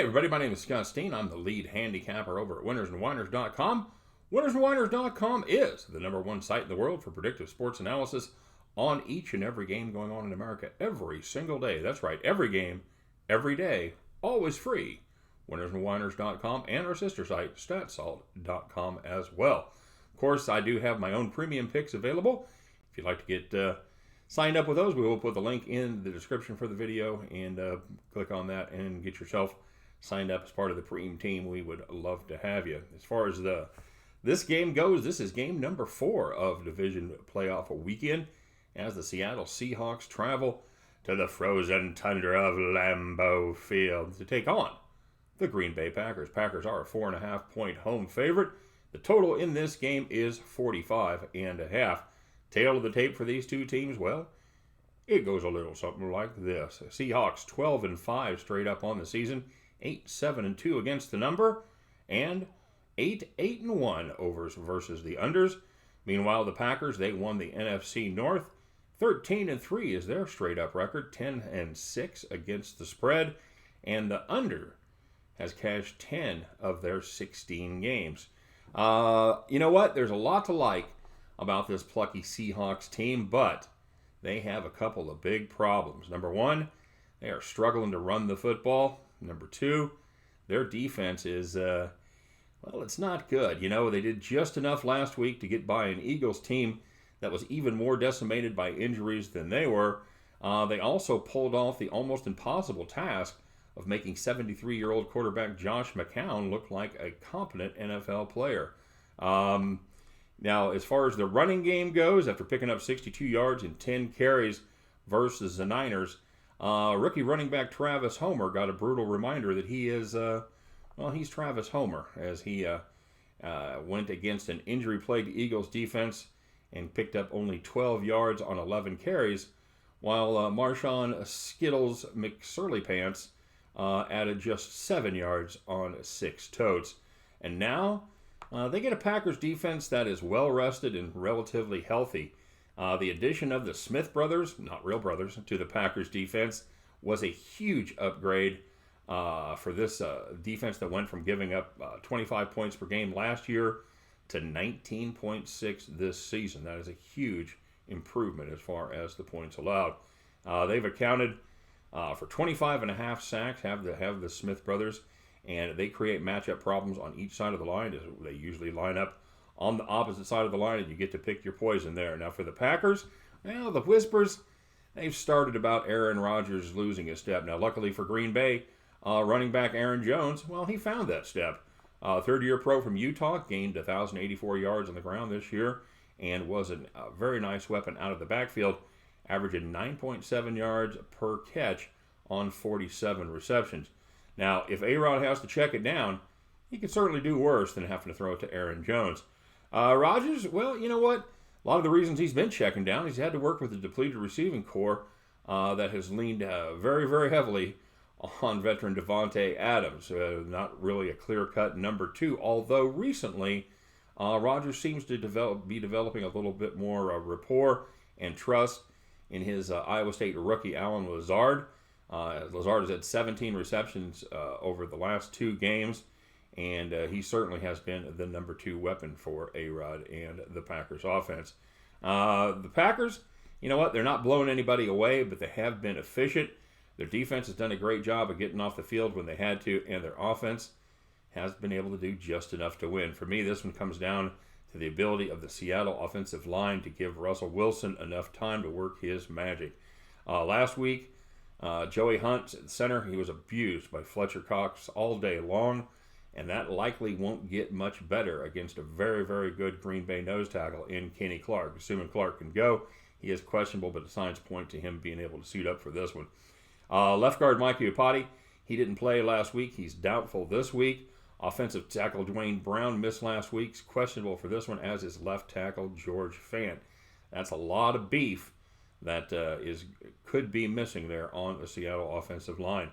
everybody, my name is Scott Steehn. I'm the lead handicapper over at winnersandwhiners.com. Winnersandwhiners.com is the #1 site in the world for predictive sports analysis on each and every game going on in America every single day. That's right, every game, every day, always free. Winnersandwhiners.com and our sister site, statsalt.com as well. Of course, I do have my own premium picks available. If you'd like to get signed up with those, we will put the link in the description for the video, and click on that and get yourself signed up as part of the premium team. We would love to have you. As far as this game goes, this is game number 4 of Division Playoff weekend as the Seattle Seahawks travel to the frozen tundra of Lambeau Field to take on the Green Bay Packers. Packers are a 4.5-point home favorite. The total in this game is 45.5. Tail of the tape for these two teams, well, it goes a little something like this. Seahawks 12-5 straight up on the season, 8-7-2 against the number, and 8-8-1 overs versus the unders. Meanwhile, the Packers, they won the NFC North. 13-3 is their straight up record, 10-6 against the spread, and the under has cashed 10 of their 16 games. You know what? There's a lot to like about this plucky Seahawks team, but they have a couple of big problems. Number one, they are struggling to run the football. Number two, their defense is, it's not good. You know, they did just enough last week to get by an Eagles team that was even more decimated by injuries than they were. They also pulled off the almost impossible task of making 73-year-old quarterback Josh McCown look like a competent NFL player. Now, as far as the running game goes, after picking up 62 yards and 10 carries versus the Niners, rookie running back Travis Homer got a brutal reminder that he is, he's Travis Homer, as he went against an injury-plagued Eagles defense and picked up only 12 yards on 11 carries, while Marshawn Skittles McSurleypants added just 7 yards on 6 totes. And now they get a Packers defense that is well-rested and relatively healthy. The addition of the Smith brothers, not real brothers, to the Packers defense was a huge upgrade for this defense that went from giving up 25 points per game last year to 19.6 this season. That is a huge improvement as far as the points allowed. They've accounted for 25.5 sacks, have the Smith brothers, and they create matchup problems on each side of the line. They usually line up on the opposite side of the line, and you get to pick your poison there. Now for the Packers, well, the whispers, they've started about Aaron Rodgers losing a step. Now luckily for Green Bay, running back Aaron Jones, well, he found that step. Third-year pro from Utah, gained 1,084 yards on the ground this year, and was a very nice weapon out of the backfield, averaging 9.7 yards per catch on 47 receptions. Now, if A-Rod has to check it down, he could certainly do worse than having to throw it to Aaron Jones. Rodgers, well, you know what? A lot of the reasons he's been checking down, he's had to work with a depleted receiving core that has leaned very, very heavily on veteran Devontae Adams. Not really a clear-cut number 2, although recently Rodgers seems to be developing a little bit more rapport and trust in his Iowa State rookie Allen Lazard. Lazard has had 17 receptions over the last 2 games, and he certainly has been the number 2 weapon for A-Rod and the Packers offense. The Packers, you know what? They're not blowing anybody away, but they have been efficient. Their defense has done a great job of getting off the field when they had to, and their offense has been able to do just enough to win. For me, this one comes down to the ability of the Seattle offensive line to give Russell Wilson enough time to work his magic. Last week, Joey Hunt at center, he was abused by Fletcher Cox all day long, and that likely won't get much better against a very, very good Green Bay nose tackle in Kenny Clark. Assuming Clark can go, he is questionable, but the signs point to him being able to suit up for this one. Left guard Mike Iupati, he didn't play last week. He's doubtful this week. Offensive tackle Dwayne Brown missed last week's, questionable for this one, as is left tackle George Fant. That's a lot of beef that could be missing there on the Seattle offensive line.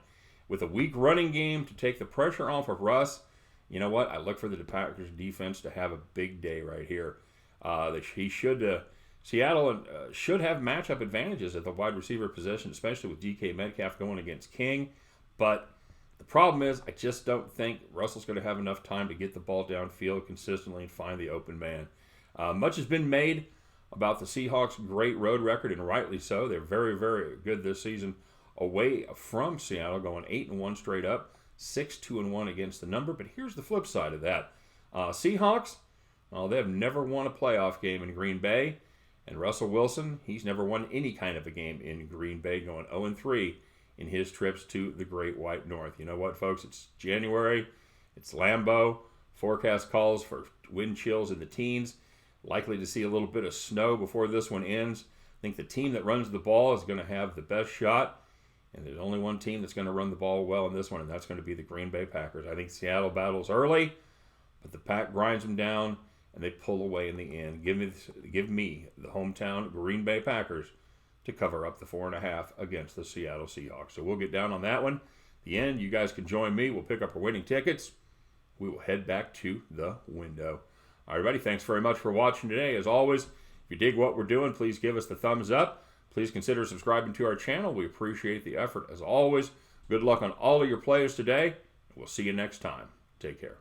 With a weak running game to take the pressure off of Russ, you know what? I look for the Packers defense to have a big day right here. Seattle should have matchup advantages at the wide receiver position, especially with DK Metcalf going against King. But The problem is, I just don't think Russell's going to have enough time to get the ball downfield consistently and find the open man. Much has been made about the Seahawks' great road record, and rightly so. They're very, very good this season away from Seattle, going 8-1 straight up, 6-2-1 against the number. But here's the flip side of that. Seahawks, well, they have never won a playoff game in Green Bay. And Russell Wilson, he's never won any kind of a game in Green Bay, going 0-3 in his trips to the Great White North. You know what, folks? It's January. It's Lambeau. Forecast calls for wind chills in the teens. Likely to see a little bit of snow before this one ends. I think the team that runs the ball is going to have the best shot. And there's only one team that's going to run the ball well in this one, and that's going to be the Green Bay Packers. I think Seattle battles early, but the Pack grinds them down, and they pull away in the end. Give me the hometown Green Bay Packers to cover up the 4.5 against the Seattle Seahawks. So we'll get down on that one. The end, you guys can join me. We'll pick up our winning tickets. We will head back to the window. All right, everybody, thanks very much for watching today. As always, if you dig what we're doing, please give us the thumbs up. Please consider subscribing to our channel. We appreciate the effort. As always, good luck on all of your plays today. We'll see you next time. Take care.